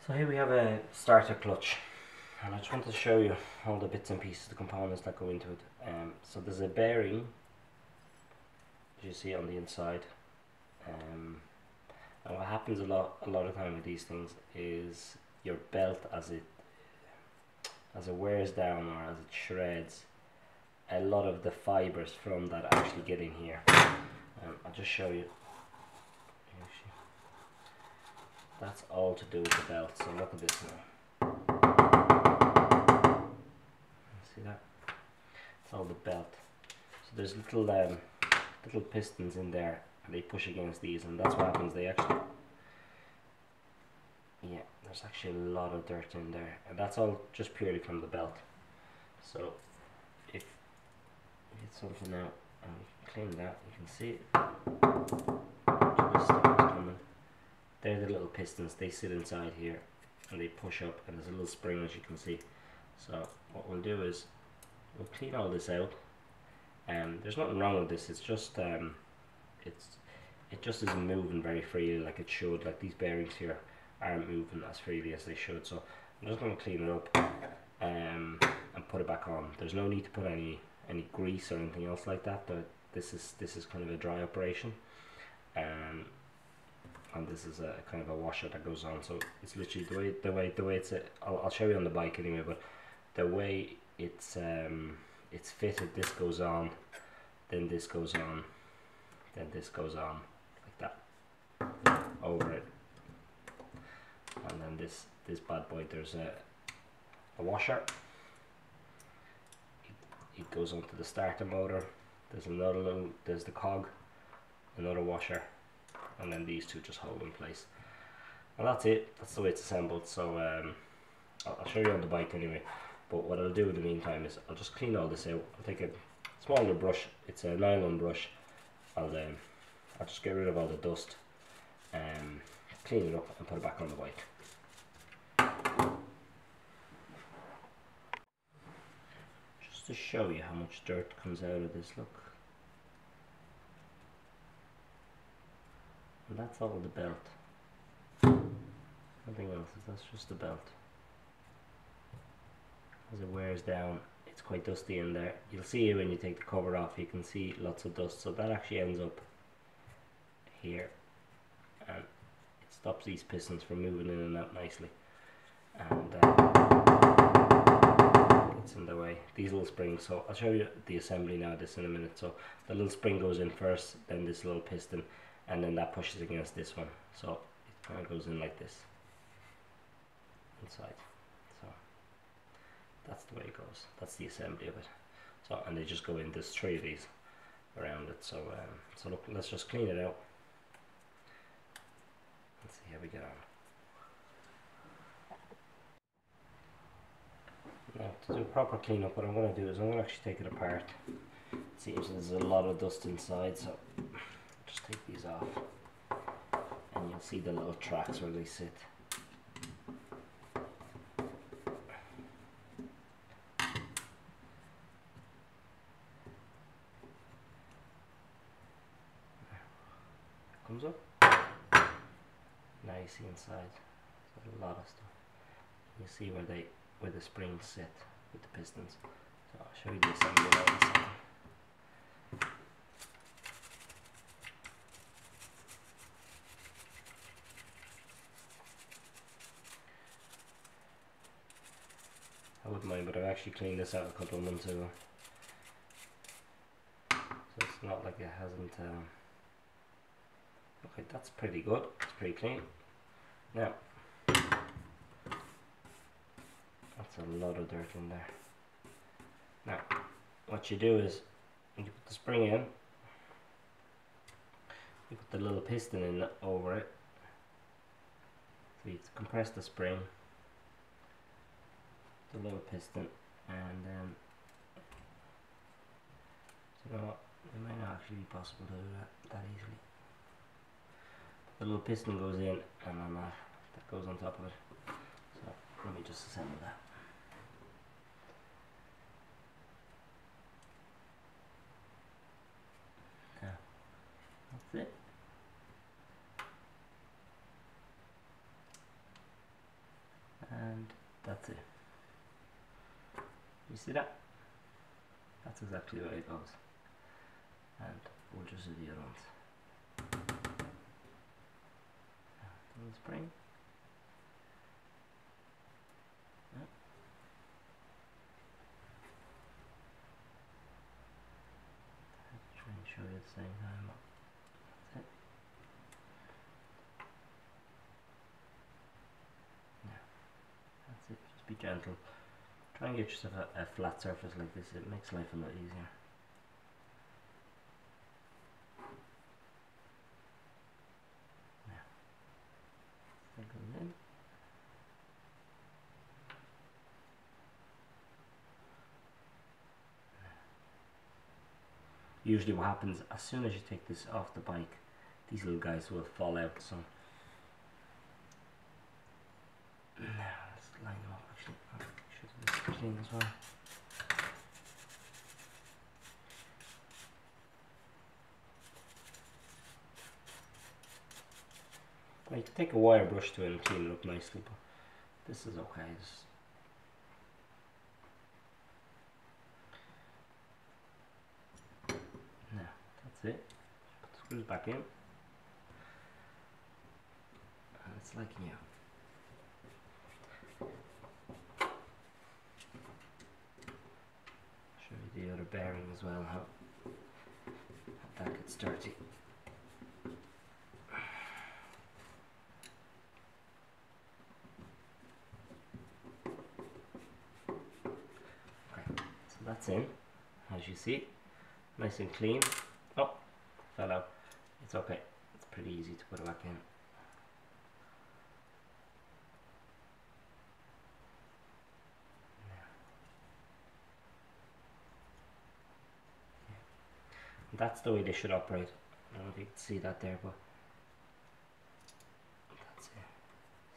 So here we have a starter clutch, and I just want to show you all the bits and pieces, the components that go into it. So there's a bearing, as you see on the inside, and what happens a lot of time with these things is your belt, as it wears down or as it shreds, a lot of the fibers from that actually get in here. I'll just show you. That's all to do with the belt. So look at this now. See that? It's all the belt. So there's little pistons in there, and they push against these, and that's what happens. They actually, yeah, there's actually a lot of dirt in there, and that's all just purely from the belt. So if we get something out and we clean that, you can see this stuff is coming. They're the little pistons, they sit inside here and they push up, and there's a little spring, as you can see. So what we'll do is we'll clean all this out. There's nothing wrong with this, it's just it just isn't moving very freely like it should. Like these bearings here aren't moving as freely as they should. So I'm just going to clean it up and put it back on. There's no need to put any grease or anything else like that. But this is kind of a dry operation. And this is a kind of a washer that goes on. So it's literally the way it's I'll show you on the bike anyway, but the way it's fitted, this goes on, then this goes on, then this goes on like that over it, and then this bad boy, there's a washer. It goes onto the starter motor. There's the cog, another washer, and then these two just hold in place, and that's it. That's the way it's assembled. So I'll show you on the bike anyway, but what I'll do in the meantime is I'll just clean all this out. I'll take a smaller brush, it's a nylon brush. I'll just get rid of all the dust, clean it up and put it back on the bike. Just to show you how much dirt comes out of this, look. And that's all the belt. Nothing else, that's just the belt. As it wears down, it's quite dusty in there. You'll see it when you take the cover off, you can see lots of dust. So that actually ends up here, and it stops these pistons from moving in and out nicely. And it's in the way, these little springs. So I'll show you the assembly now, this in a minute. So the little spring goes in first, then this little piston, and then that pushes against this one, so it kind of goes in like this inside. So that's the way it goes. That's the assembly of it. So, and they just go in. There's 3 of these around it. So so look, let's just clean it out. Let's see how we get on. Now, to do a proper cleanup, what I'm going to do is I'm going to actually take it apart. It seems there's a lot of dust inside, so just take these off, and you'll see the little tracks where they sit. Comes up. Now you see inside, there's a lot of stuff. You see where the springs sit with the pistons. So I'll show you the assembly now in a second. I wouldn't mind, but I've actually cleaned this out a couple of months ago, so it's not like it hasn't. Okay, that's pretty good. It's pretty clean. Now, that's a lot of dirt in there. Now, what you do is you put the spring in. You put the little piston in over it. So you compress the spring, the little piston, and then you know what, it might not actually be possible to do that easily. The little piston goes in, and then that goes on top of it. So let me just assemble that. Now, that's it. That's it. You see that? That's exactly the way it goes. And we'll just do the other ones. The spring. Yep. Try and show you at the same time. That's it. Yeah. That's it. Just be gentle. Try and get yourself a flat surface like this. It makes life a lot easier. That goes in. Usually what happens, as soon as you take this off the bike, these little guys will fall out. So now let's line them up actually. Should have this clean as well. Well, you can take a wire brush to it and clean it up nicely, but this is okay. Now that's it. Put the screws back in, and it's like new. Show you the other bearing as well, how that gets dirty. That's in, as you see, nice and clean. Oh, fell out. It's okay. It's pretty easy to put it back in. That's the way they should operate. I don't know if you can see that there, but that's it.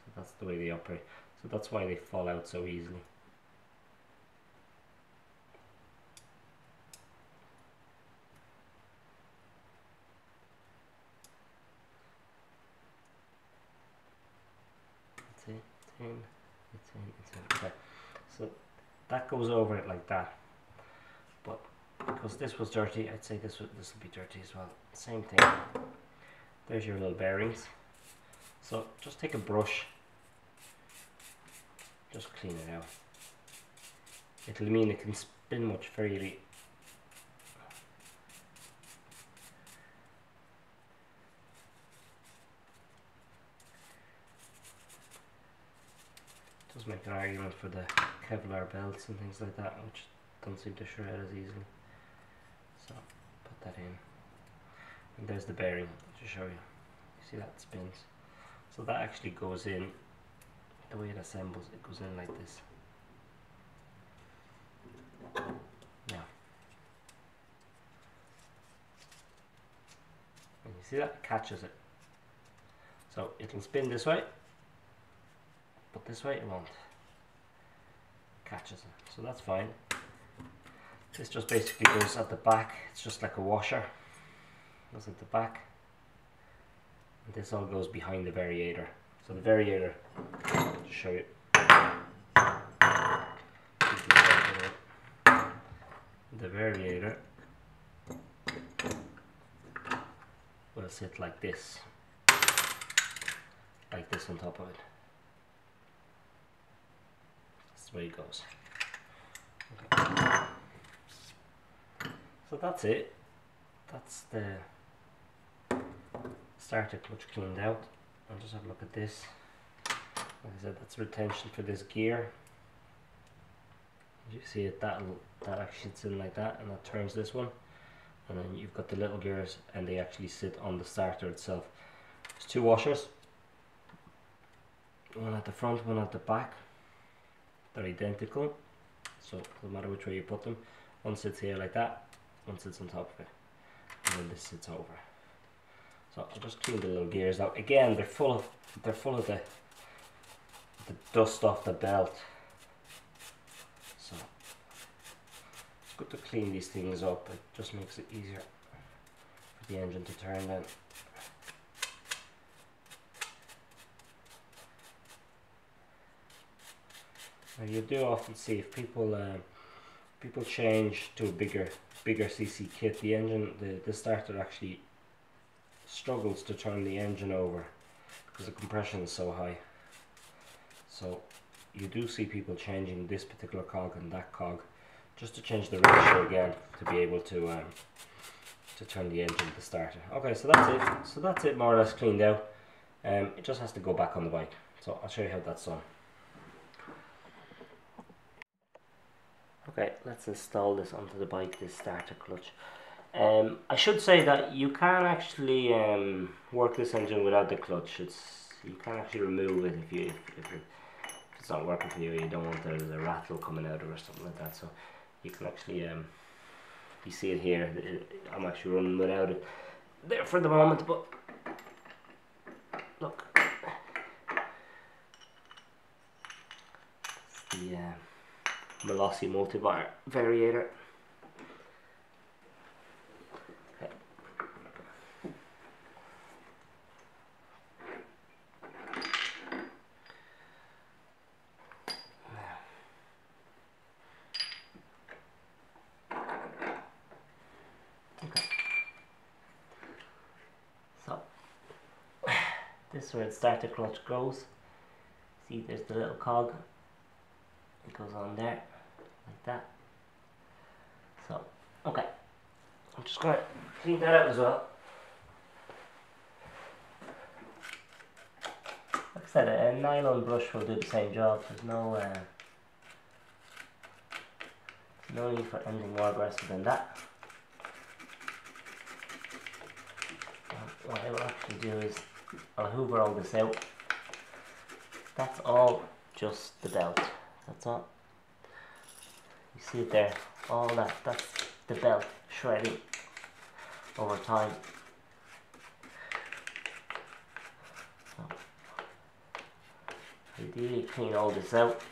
So that's the way they operate. So that's why they fall out so easily. It's in. Okay, so that goes over it like that, but because this was dirty, I'd say this will be dirty as well. Same thing. There's your little bearings. So just take a brush, just clean it out. It'll mean it can spin much freely. Does make an argument for the Kevlar belts and things like that, which don't seem to shred as easily. So put that in, and there's the bearing to show you. You see that it spins. So that actually goes in. The way it assembles, it goes in like this. Now, and you see that it catches it. So it'll spin this way, but this way it won't. Catches it, so that's fine. This just basically goes at the back. It's just like a washer. Goes at the back, and this all goes behind the variator. So the variator, to show you, the variator will sit like this on top of it. That's the way it goes. Okay. So that's it. That's the starter clutch cleaned out. I'll just have a look at this. Like I said, that's retention for this gear. You see it, that actually sits in like that, and that turns this one. And then you've got the little gears, and they actually sit on the starter itself. There's two washers, one at the front, one at the back. They're identical, so no matter which way you put them. One sits here like that, one sits on top of it, and then this sits over. So I'll just clean the little gears out. Again, they're full of the dust off the belt. So it's good to clean these things up. It just makes it easier for the engine to turn then. And you do often see if people people change to a bigger CC kit, the engine, the starter actually struggles to turn the engine over because the compression is so high. So you do see people changing this particular cog and that cog just to change the ratio again to be able to turn the engine to the starter. Okay, so that's it. So that's it, more or less cleaned out. It just has to go back on the bike. So I'll show you how that's done. Okay, let's install this onto the bike, this starter clutch. I should say that you can actually work this engine without the clutch. You can actually remove it if it's not working for you. You don't want there's a rattle coming out or something like that. So you can actually you see it here. I'm actually running without it there for the moment, but look, it's the Velocity multivar variator. Okay. Okay. So this is where the starter clutch goes. See, there's the little cog. It goes on there, like that. So, okay. I'm just going to clean that out as well. Like I said, a nylon brush will do the same job. There's no need for anything more aggressive than that. What I will actually do is I'll hoover all this out. That's all just the belt. That's all. You see it there. All that's the belt shredding over time. So, ideally clean all this out.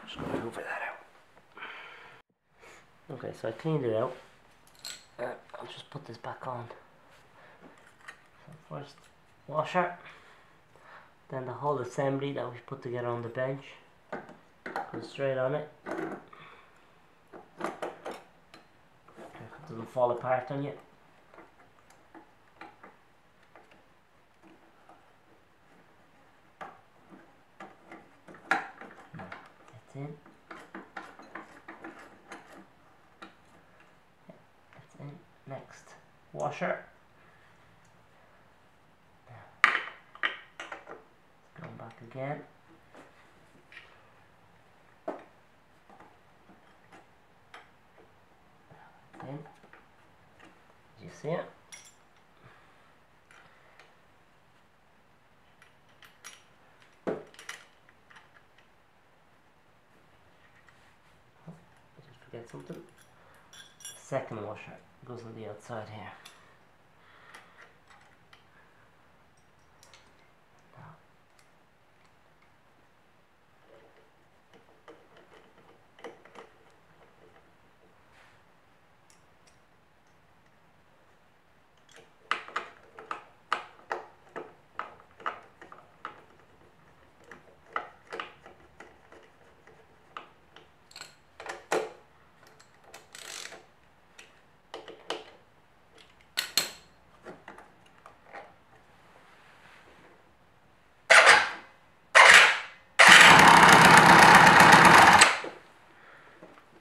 Just going to hoover that out. Okay, so I cleaned it out. I'll just put this back on. So first washer, then the whole assembly that we put together on the bench goes straight on it. It doesn't fall apart on you. It's in. It's in. Next washer. Going back again. In. Did you see it? Just forget something. Second washer goes on the outside here.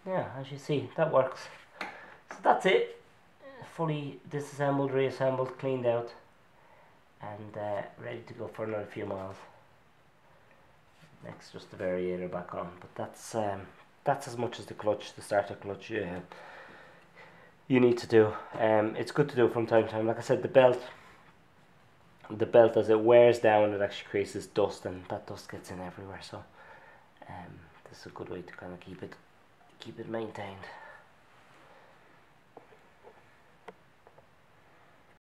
Yeah, as you see, that works. So that's it. Fully disassembled, reassembled, cleaned out, and ready to go for another few miles. Next, just the variator back on. But that's as much as the clutch, the starter clutch, you need to do. It's good to do from time to time. Like I said, the belt as it wears down, it actually creates this dust, and that dust gets in everywhere. So this is a good way to kind of keep it maintained.